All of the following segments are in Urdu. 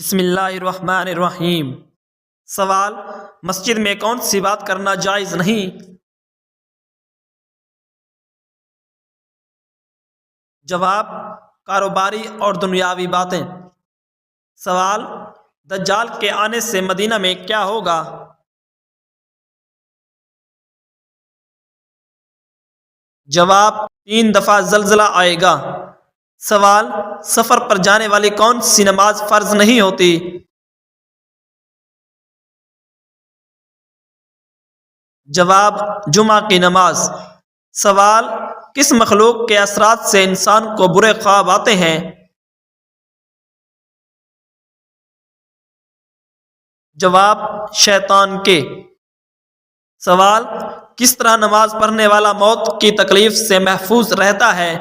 بسم اللہ الرحمن الرحیم۔ سوال: مسجد میں کون سی بات کرنا جائز نہیں؟ جواب: کاروباری اور دنیاوی باتیں۔ سوال: دجال کے آنے سے مدینہ میں کیا ہوگا؟ جواب: 3 دفعہ زلزلہ آئے گا۔ سوال: سفر پر جانے والی کون سی نماز فرض نہیں ہوتی؟ جواب: جمعہ کی نماز۔ سوال: کس مخلوق کے اثرات سے انسان کو برے خواب آتے ہیں؟ جواب: شیطان کے۔ سوال: کس طرح نماز پڑھنے والا موت کی تکلیف سے محفوظ رہتا ہے؟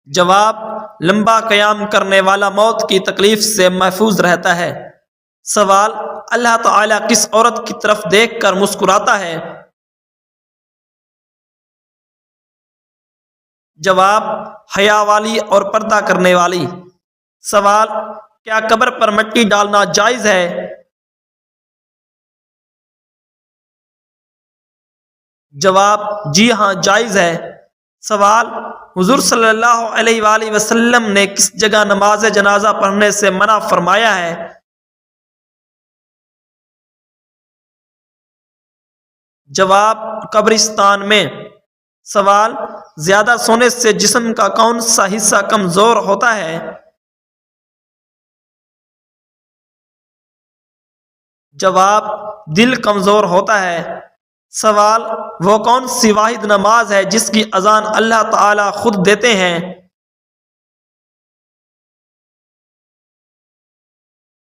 جواب: لمبا قیام کرنے والا موت کی تکلیف سے محفوظ رہتا ہے۔ سوال: اللہ تعالیٰ کس عورت کی طرف دیکھ کر مسکراتا ہے؟ جواب: حیا والی اور پردہ کرنے والی۔ سوال: کیا قبر پر مٹی ڈالنا جائز ہے؟ جواب: جی ہاں، جائز ہے۔ سوال: حضور صلی اللہ علیہ وآلہ وسلم نے کس جگہ نماز جنازہ پڑھنے سے منع فرمایا ہے؟ جواب: قبرستان میں۔ سوال: زیادہ سونے سے جسم کا کون سا حصہ کمزور ہوتا ہے؟ جواب: دل کمزور ہوتا ہے۔ سوال: وہ کون سی واحد نماز ہے جس کی اذان اللہ تعالیٰ خود دیتے ہیں؟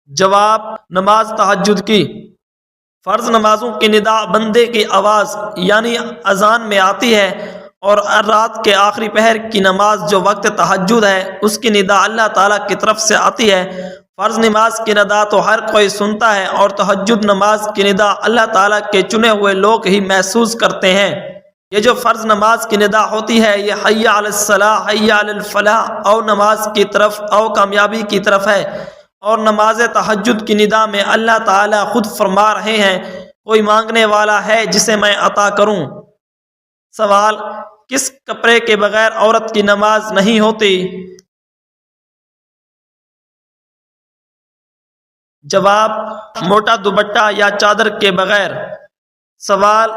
جواب: نماز تہجد کی۔ فرض نمازوں کی ندا بندے کی آواز یعنی اذان میں آتی ہے، اور رات کے آخری پہر کی نماز جو وقت تہجد ہے اس کی ندا اللہ تعالیٰ کی طرف سے آتی ہے۔ فرض نماز کی ندا تو ہر کوئی سنتا ہے، اور تہجد نماز کی ندا اللہ تعالیٰ کے چنے ہوئے لوگ ہی محسوس کرتے ہیں۔ یہ جو فرض نماز کی ندا ہوتی ہے یہ حی علی الصلاح، حی علی الفلاح، او نماز کی طرف، او کامیابی کی طرف ہے۔ اور نماز تہجد کی ندا میں اللہ تعالیٰ خود فرما رہے ہیں: کوئی مانگنے والا ہے جسے میں عطا کروں۔ سوال: کس کپڑے کے بغیر عورت کی نماز نہیں ہوتی؟ جواب: موٹا دوپٹہ یا چادر کے بغیر۔ سوال: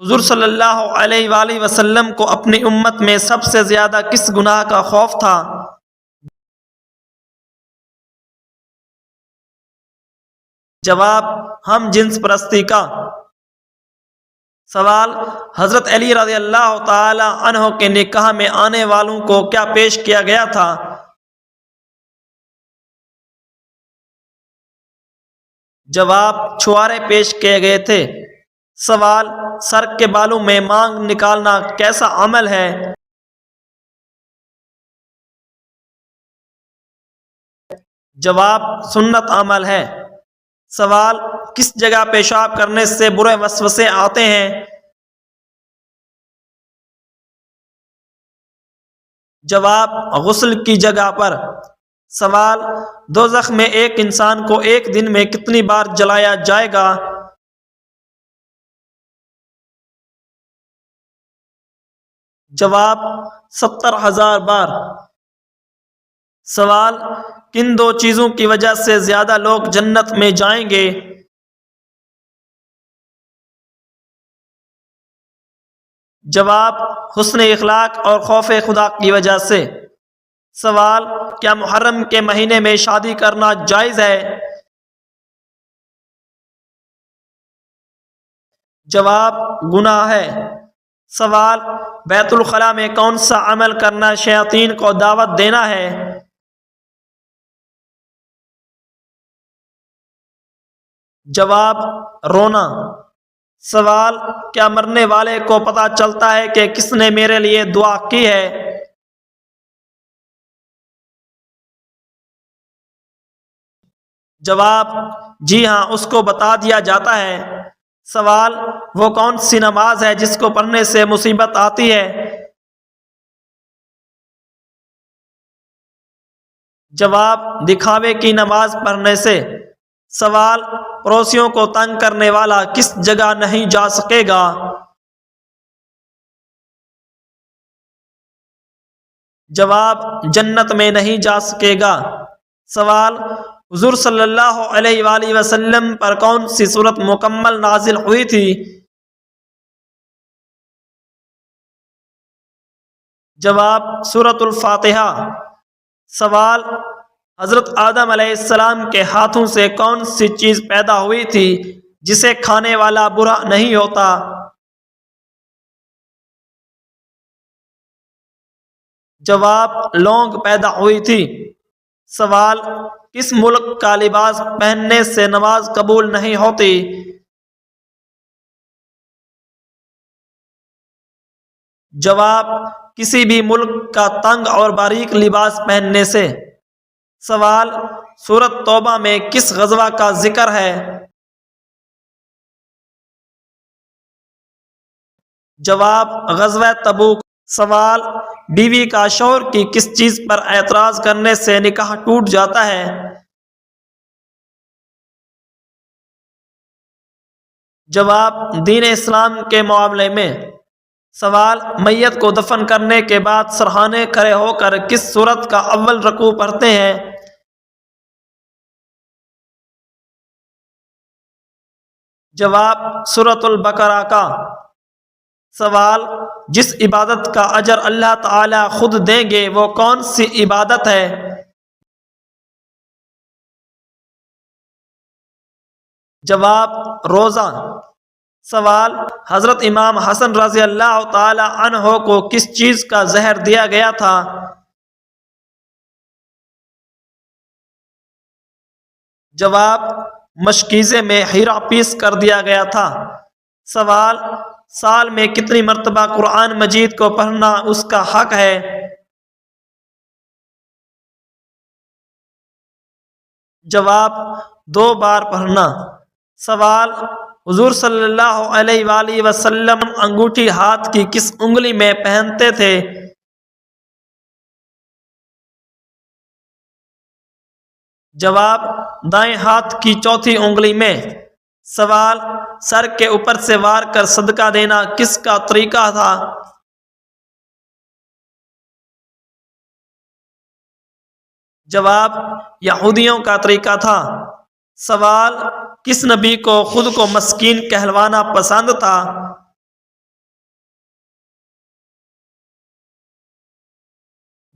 حضور صلی اللہ علیہ وآلہ وسلم کو اپنی امت میں سب سے زیادہ کس گناہ کا خوف تھا؟ جواب: ہم جنس پرستی کا۔ سوال: حضرت علی رضی اللہ تعالی عنہ کے نکاح میں آنے والوں کو کیا پیش کیا گیا تھا؟ جواب: چھوارے پیش کیے گئے تھے۔ سوال: سر کے بالوں میں مانگ نکالنا کیسا عمل ہے؟ جواب: سنت عمل ہے۔ سوال: کس جگہ پیشاب کرنے سے برے وسوسے آتے ہیں؟ جواب: غسل کی جگہ پر۔ سوال: دوزخ میں ایک انسان کو ایک دن میں کتنی بار جلایا جائے گا؟ جواب: 70,000 بار۔ سوال: کن 2 چیزوں کی وجہ سے زیادہ لوگ جنت میں جائیں گے؟ جواب: حسن اخلاق اور خوف خدا کی وجہ سے۔ سوال: کیا محرم کے مہینے میں شادی کرنا جائز ہے؟ جواب: گناہ ہے۔ سوال: بیت الخلاء میں کون سا عمل کرنا شیاطین کو دعوت دینا ہے؟ جواب: رونا۔ سوال: کیا مرنے والے کو پتہ چلتا ہے کہ کس نے میرے لیے دعا کی ہے؟ جواب: جی ہاں، اس کو بتا دیا جاتا ہے۔ سوال: وہ کون سی نماز ہے جس کو پڑھنے سے مصیبت آتی ہے؟ جواب دکھاوے کی نماز پڑھنے سے۔ سوال پڑوسیوں کو تنگ کرنے والا کس جگہ نہیں جا سکے گا؟ جواب جنت میں نہیں جا سکے گا۔ سوال حضور صلی اللہ علیہ وآلہ وسلم پر کون سی سورت مکمل نازل ہوئی تھی؟ جواب سورۃ الفاتحہ۔ سوال حضرت آدم علیہ السلام کے ہاتھوں سے کون سی چیز پیدا ہوئی تھی جسے کھانے والا برا نہیں ہوتا؟ جواب لونگ پیدا ہوئی تھی۔ سوال کس ملک کا لباس پہننے سے نماز قبول نہیں ہوتی؟ جواب کسی بھی ملک کا تنگ اور باریک لباس پہننے سے۔ سوال سورۃ توبہ میں کس غزوہ کا ذکر ہے؟ جواب غزوہ تبوک۔ سوال بیوی کا شوہر کی کس چیز پر اعتراض کرنے سے نکاح ٹوٹ جاتا ہے؟ جواب دین اسلام کے معاملے میں۔ سوال میت کو دفن کرنے کے بعد سرہانے کھڑے ہو کر کس سورت کا اول رکوع پڑھتے ہیں؟ جواب سورۃ البقرہ کا۔ سوال جس عبادت کا اجر اللہ تعالی خود دیں گے وہ کون سی عبادت ہے؟ جواب روزہ۔ سوال حضرت امام حسن رضی اللہ تعالی عنہ کو کس چیز کا زہر دیا گیا تھا؟ جواب مشکیزے میں ہیرا پیس کر دیا گیا تھا۔ سوال سال میں کتنی مرتبہ قرآن مجید کو پڑھنا اس کا حق ہے؟ جواب 2 بار پڑھنا۔ سوال حضور صلی اللہ علیہ وآلہ وسلم انگوٹھی ہاتھ کی کس انگلی میں پہنتے تھے؟ جواب دائیں ہاتھ کی چوتھی انگلی میں۔ سوال سر کے اوپر سے وار کر صدقہ دینا کس کا طریقہ تھا؟ جواب یہودیوں کا طریقہ تھا۔ سوال کس نبی کو خود کو مسکین کہلوانا پسند تھا؟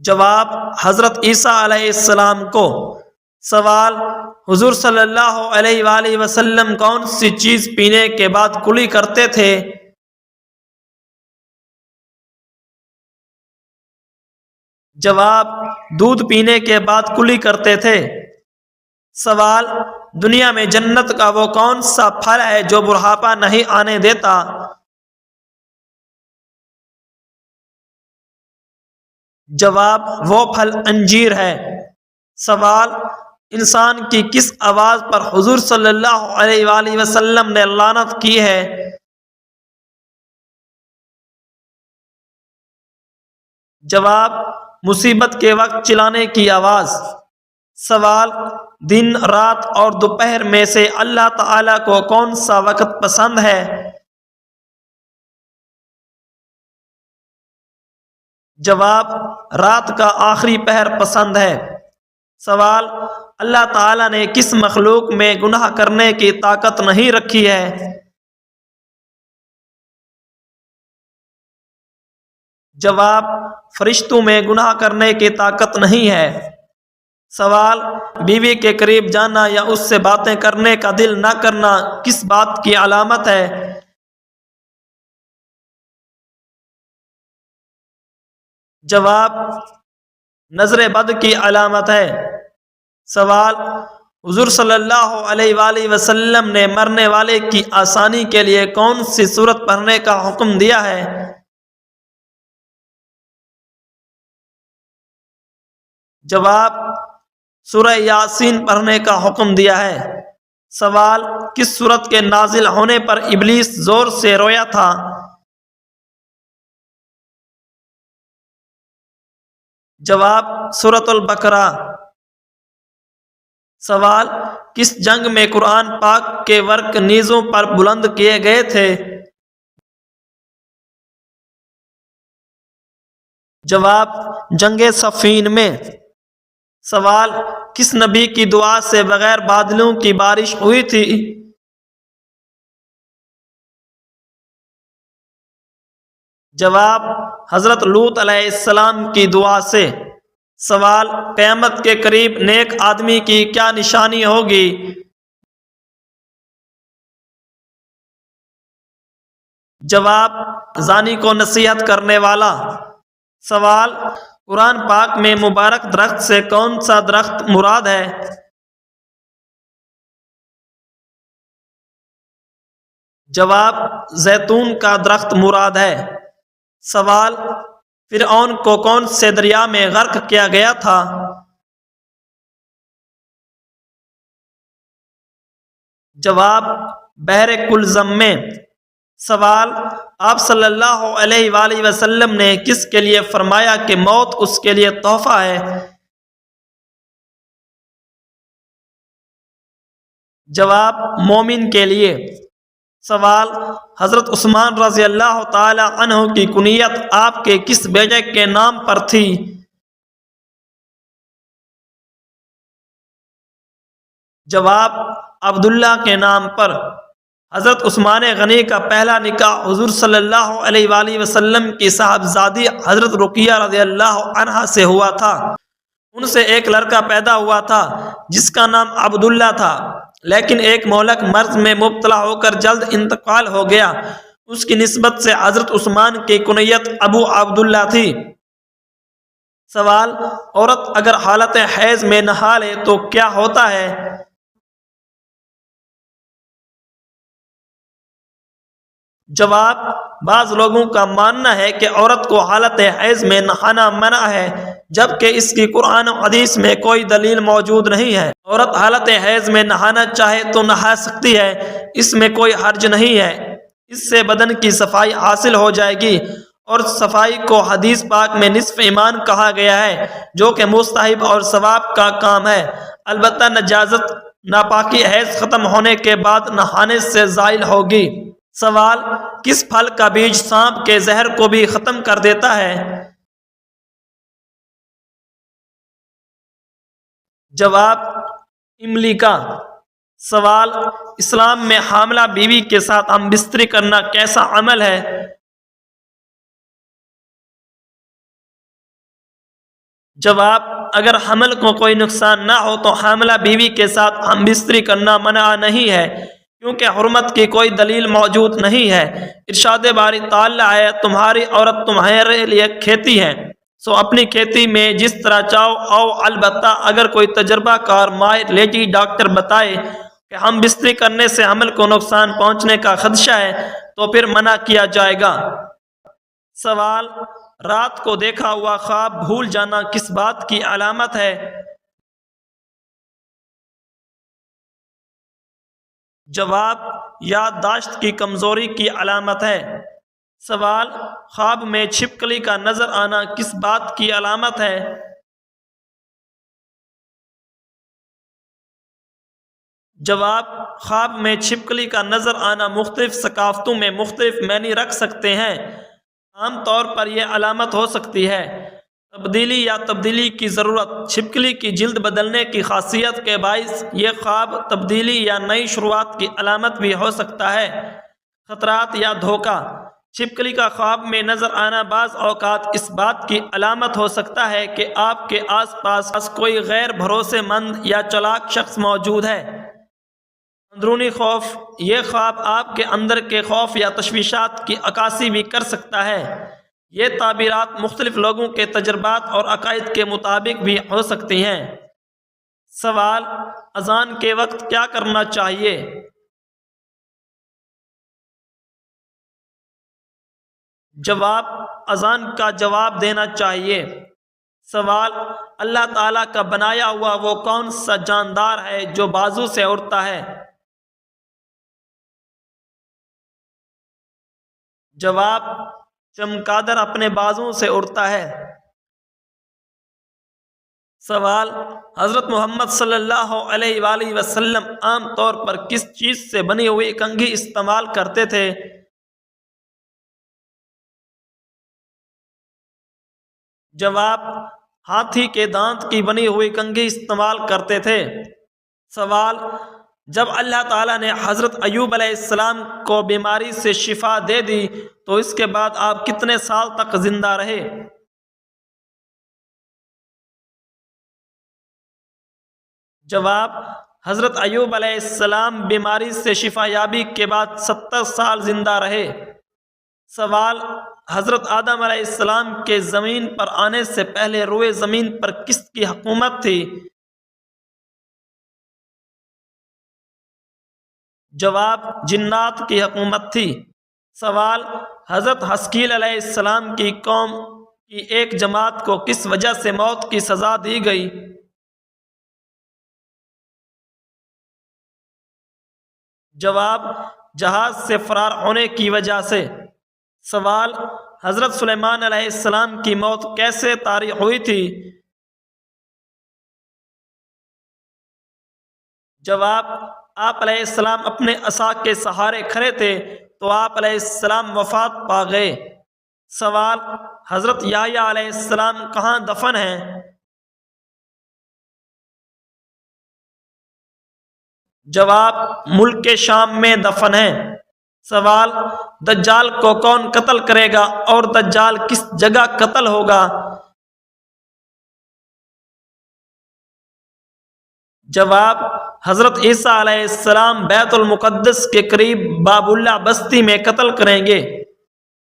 جواب حضرت عیسیٰ علیہ السلام کو۔ سوال حضور صلی اللہ علیہ وآلہ وسلم کون سی چیز پینے کے بعد کلی کرتے تھے؟ جواب دودھ پینے کے بعد کلی کرتے تھے۔ سوال دنیا میں جنت کا وہ کون سا پھل ہے جو بڑھاپا نہیں آنے دیتا؟ جواب وہ پھل انجیر ہے۔ سوال انسان کی کس آواز پر حضور صلی اللہ علیہ وآلہ وسلم نے لعنت کی ہے؟ جواب مصیبت کے وقت چلانے کی آواز۔ سوال دن رات اور دوپہر میں سے اللہ تعالی کو کون سا وقت پسند ہے؟ جواب رات کا آخری پہر پسند ہے۔ سوال اللہ تعالی نے کس مخلوق میں گناہ کرنے کی طاقت نہیں رکھی ہے؟ جواب فرشتوں میں گناہ کرنے کی طاقت نہیں ہے۔ سوال بیوی کے قریب جانا یا اس سے باتیں کرنے کا دل نہ کرنا کس بات کی علامت ہے؟ جواب نظر بد کی علامت ہے۔ سوال حضور صلی اللہ علیہ وآلہ وسلم نے مرنے والے کی آسانی کے لیے کون سی سورت پڑھنے کا حکم دیا ہے؟ جواب سورہ یاسین پڑھنے کا حکم دیا ہے۔ سوال کس سورت کے نازل ہونے پر ابلیس زور سے رویا تھا؟ جواب سورۃ البقرہ۔ سوال: کس جنگ میں قرآن پاک کے ورق نیزوں پر بلند کیے گئے تھے؟ جواب: جنگ صفین میں۔ سوال: کس نبی کی دعا سے بغیر بادلوں کی بارش ہوئی تھی؟ جواب: حضرت لوط علیہ السلام کی دعا سے۔ سوال: قیامت کے قریب نیک آدمی کی کیا نشانی ہوگی؟ جواب: زانی کو نصیحت کرنے والا۔ سوال: قرآن پاک میں مبارک درخت سے کون سا درخت مراد ہے؟ جواب: زیتون کا درخت مراد ہے۔ سوال: فرعون کو کون سے دریا میں غرق کیا گیا تھا؟ جواب: بحر کلزم میں۔ سوال: آپ صلی اللہ علیہ وآلہ وسلم نے کس کے لیے فرمایا کہ موت اس کے لیے تحفہ ہے؟ جواب: مومن کے لیے۔ سوال: حضرت عثمان رضی اللہ تعالی عنہ کی کنیت آپ کے کس بیٹے کے نام پر تھی؟ جواب: عبداللہ کے نام پر۔ حضرت عثمان غنی کا پہلا نکاح حضور صلی اللہ علیہ وآلہ وسلم کی صاحبزادی حضرت رقیہ رضی اللہ عنہا سے ہوا تھا۔ ان سے ایک لڑکا پیدا ہوا تھا جس کا نام عبداللہ تھا، لیکن ایک مہلک مرض میں مبتلا ہو کر جلد انتقال ہو گیا۔ اس کی نسبت سے حضرت عثمان کی کنیت ابو عبداللہ تھی۔ سوال: عورت اگر حالت حیض میں نہا لے تو کیا ہوتا ہے؟ جواب: بعض لوگوں کا ماننا ہے کہ عورت کو حالت حیض میں نہانا منع ہے، جبکہ اس کی قرآن و حدیث میں کوئی دلیل موجود نہیں ہے۔ عورت حالت حیض میں نہانا چاہے تو نہا سکتی ہے، اس میں کوئی حرج نہیں ہے۔ اس سے بدن کی صفائی حاصل ہو جائے گی، اور صفائی کو حدیث پاک میں نصف ایمان کہا گیا ہے، جو کہ مستحب اور ثواب کا کام ہے۔ البتہ نجاست ناپاکی حیض ختم ہونے کے بعد نہانے سے زائل ہوگی۔ سوال: کس پھل کا بیج سانپ کے زہر کو بھی ختم کر دیتا ہے؟ جواب: املی کا۔ سوال: اسلام میں حاملہ بیوی کے ساتھ ہم بستری کرنا کیسا عمل ہے؟ جواب: اگر حمل کو کوئی نقصان نہ ہو تو حاملہ بیوی کے ساتھ ہم بستری کرنا منع نہیں ہے، کیونکہ حرمت کی کوئی دلیل موجود نہیں ہے۔ ارشاد باری تعالیٰ ہے: تمہاری عورت تمہارے لیے کھیتی ہے، سو اپنی کھیتی میں جس طرح چاہو او، البتہ اگر کوئی تجربہ کار ماہر لیڈی ڈاکٹر بتائے کہ ہم بستری کرنے سے حمل کو نقصان پہنچنے کا خدشہ ہے تو پھر منع کیا جائے گا۔ سوال: رات کو دیکھا ہوا خواب بھول جانا کس بات کی علامت ہے؟ جواب: یادداشت کی کمزوری کی علامت ہے۔ سوال: خواب میں چھپکلی کا نظر آنا کس بات کی علامت ہے؟ جواب: خواب میں چھپکلی کا نظر آنا مختلف ثقافتوں میں مختلف معنی رکھ سکتے ہیں۔ عام طور پر یہ علامت ہو سکتی ہے تبدیلی یا تبدیلی کی ضرورت۔ چھپکلی کی جلد بدلنے کی خاصیت کے باعث یہ خواب تبدیلی یا نئی شروعات کی علامت بھی ہو سکتا ہے۔ خطرات یا دھوکہ: چھپکلی کا خواب میں نظر آنا بعض اوقات اس بات کی علامت ہو سکتا ہے کہ آپ کے آس پاس کوئی غیر بھروسے مند یا چالاک شخص موجود ہے۔ اندرونی خوف: یہ خواب آپ کے اندر کے خوف یا تشویشات کی عکاسی بھی کر سکتا ہے۔ یہ تعبیرات مختلف لوگوں کے تجربات اور عقائد کے مطابق بھی ہو سکتی ہیں۔ سوال: اذان کے وقت کیا کرنا چاہیے؟ جواب: اذان کا جواب دینا چاہیے۔ سوال: اللہ تعالیٰ کا بنایا ہوا وہ کون سا جاندار ہے جو بازو سے اڑتا ہے؟ جواب: چمگادڑ اپنے بازو سے اڑتا ہے۔ سوال: حضرت محمد صلی اللہ علیہ وآلہ وسلم عام طور پر کس چیز سے بنی ہوئی کنگھی استعمال کرتے تھے؟ جواب: ہاتھی کے دانت کی بنی ہوئی کنگھی استعمال کرتے تھے۔ سوال: جب اللہ تعالیٰ نے حضرت ایوب علیہ السلام کو بیماری سے شفا دے دی تو اس کے بعد آپ کتنے سال تک زندہ رہے؟ جواب: حضرت ایوب علیہ السلام بیماری سے شفا یابی کے بعد 70 سال زندہ رہے۔ سوال: حضرت آدم علیہ السلام کے زمین پر آنے سے پہلے روئے زمین پر کس کی حکومت تھی؟ جواب: جنات کی حکومت تھی۔ سوال: حضرت حزقیل علیہ السلام کی قوم کی ایک جماعت کو کس وجہ سے موت کی سزا دی گئی؟ جواب: جہاز سے فرار ہونے کی وجہ سے۔ سوال: حضرت سلیمان علیہ السلام کی موت کیسے طاری ہوئی تھی؟ جواب: آپ علیہ السلام اپنے عصا کے سہارے کھڑے تھے تو آپ علیہ السلام وفات پا گئے۔ سوال: حضرت یحییٰ علیہ السلام کہاں دفن ہیں؟ جواب: ملک شام میں دفن ہیں۔ سوال: دجال کو کون قتل کرے گا اور دجال کس جگہ قتل ہوگا؟ جواب: حضرت عیسیٰ علیہ السلام بیت المقدس کے قریب باب اللہ بستی میں قتل کریں گے۔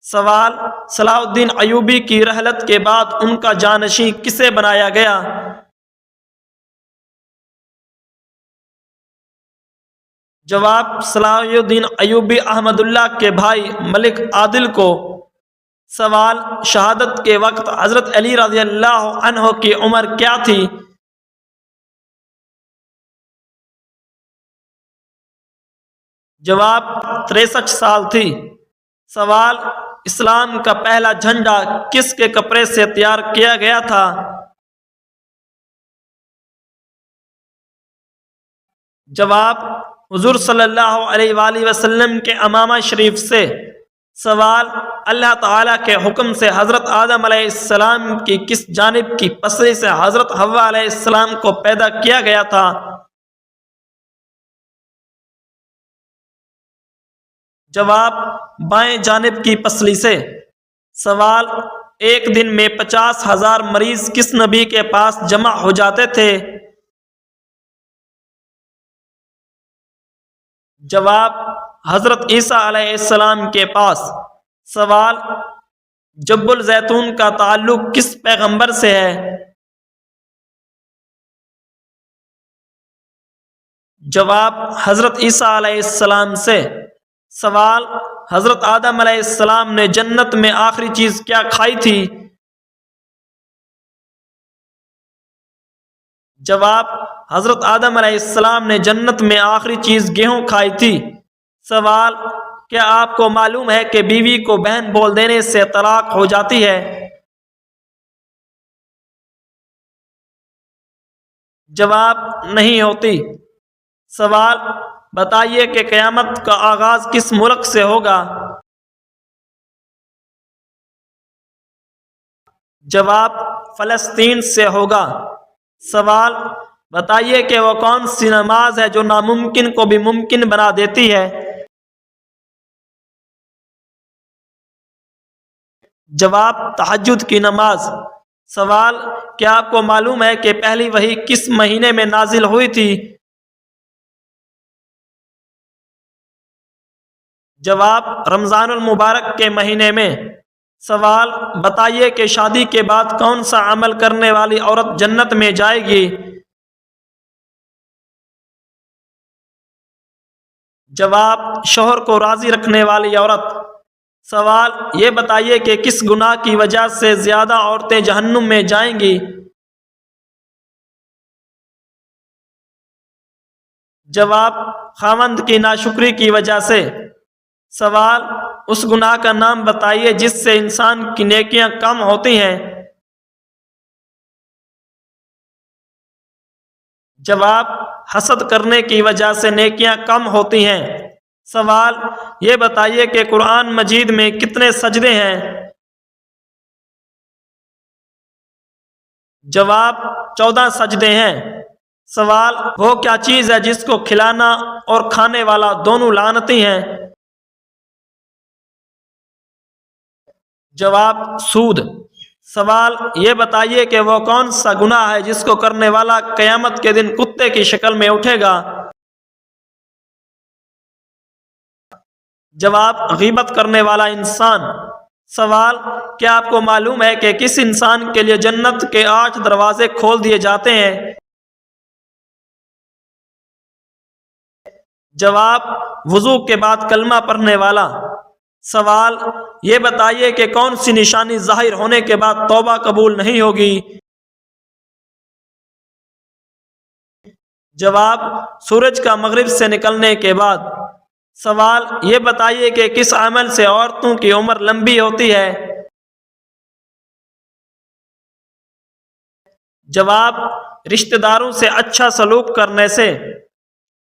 سوال: صلاح الدین ایوبی کی رحلت کے بعد ان کا جانشین کسے بنایا گیا؟ جواب: صلاح الدین ایوبی احمد اللہ کے بھائی ملک عادل کو۔ سوال: شہادت کے وقت حضرت علی رضی اللہ عنہ کی عمر کیا تھی؟ جواب: 63 سال تھی۔ سوال: اسلام کا پہلا جھنڈا کس کے کپڑے سے تیار کیا گیا تھا؟ جواب: حضور صلی اللہ علیہ وآلہ وسلم کے امامہ شریف سے۔ سوال: اللہ تعالیٰ کے حکم سے حضرت آدم علیہ السلام کی کس جانب کی پسلی سے حضرت حوا علیہ السلام کو پیدا کیا گیا تھا؟ جواب: بائیں جانب کی پسلی سے۔ سوال: ایک دن میں 50,000 مریض کس نبی کے پاس جمع ہو جاتے تھے؟ جواب: حضرت عیسیٰ علیہ السلام کے پاس۔ سوال: جب الزیتون کا تعلق کس پیغمبر سے ہے؟ جواب: حضرت عیسیٰ علیہ السلام سے۔ سوال: حضرت آدم علیہ السلام نے جنت میں آخری چیز کیا کھائی تھی؟ جواب: حضرت آدم علیہ السلام نے جنت میں آخری چیز گیہوں کھائی تھی۔ سوال: کیا آپ کو معلوم ہے کہ بیوی کو بہن بول دینے سے طلاق ہو جاتی ہے؟ جواب: نہیں ہوتی۔ سوال: بتائیے کہ قیامت کا آغاز کس ملک سے ہوگا؟ جواب: فلسطین سے ہوگا۔ سوال: بتائیے کہ وہ کون سی نماز ہے جو ناممکن کو بھی ممکن بنا دیتی ہے؟ جواب: تہجد کی نماز۔ سوال: کیا آپ کو معلوم ہے کہ پہلی وحی کس مہینے میں نازل ہوئی تھی؟ جواب: رمضان المبارک کے مہینے میں۔ سوال: بتائیے کہ شادی کے بعد کون سا عمل کرنے والی عورت جنت میں جائے گی؟ جواب: شوہر کو راضی رکھنے والی عورت۔ سوال: یہ بتائیے کہ کس گناہ کی وجہ سے زیادہ عورتیں جہنم میں جائیں گی؟ جواب: خاوند کی ناشکری کی وجہ سے۔ سوال: اس گناہ کا نام بتائیے جس سے انسان کی نیکیاں کم ہوتی ہیں۔ جواب: حسد کرنے کی وجہ سے نیکیاں کم ہوتی ہیں۔ سوال: یہ بتائیے کہ قرآن مجید میں کتنے سجدے ہیں؟ جواب: 14 سجدے ہیں۔ سوال: وہ کیا چیز ہے جس کو کھلانا اور کھانے والا دونوں لعنتی ہیں؟ جواب: سود۔ سوال: یہ بتائیے کہ وہ کون سا گناہ ہے جس کو کرنے والا قیامت کے دن کتے کی شکل میں اٹھے گا؟ جواب: غیبت کرنے والا انسان۔ سوال: کیا آپ کو معلوم ہے کہ کس انسان کے لیے جنت کے 8 دروازے کھول دیے جاتے ہیں؟ جواب: وضو کے بعد کلمہ پڑھنے والا۔ سوال: یہ بتائیے کہ کون سی نشانی ظاہر ہونے کے بعد توبہ قبول نہیں ہوگی؟ جواب: سورج کا مغرب سے نکلنے کے بعد۔ سوال: یہ بتائیے کہ کس عمل سے عورتوں کی عمر لمبی ہوتی ہے؟ جواب: رشتہ داروں سے اچھا سلوک کرنے سے۔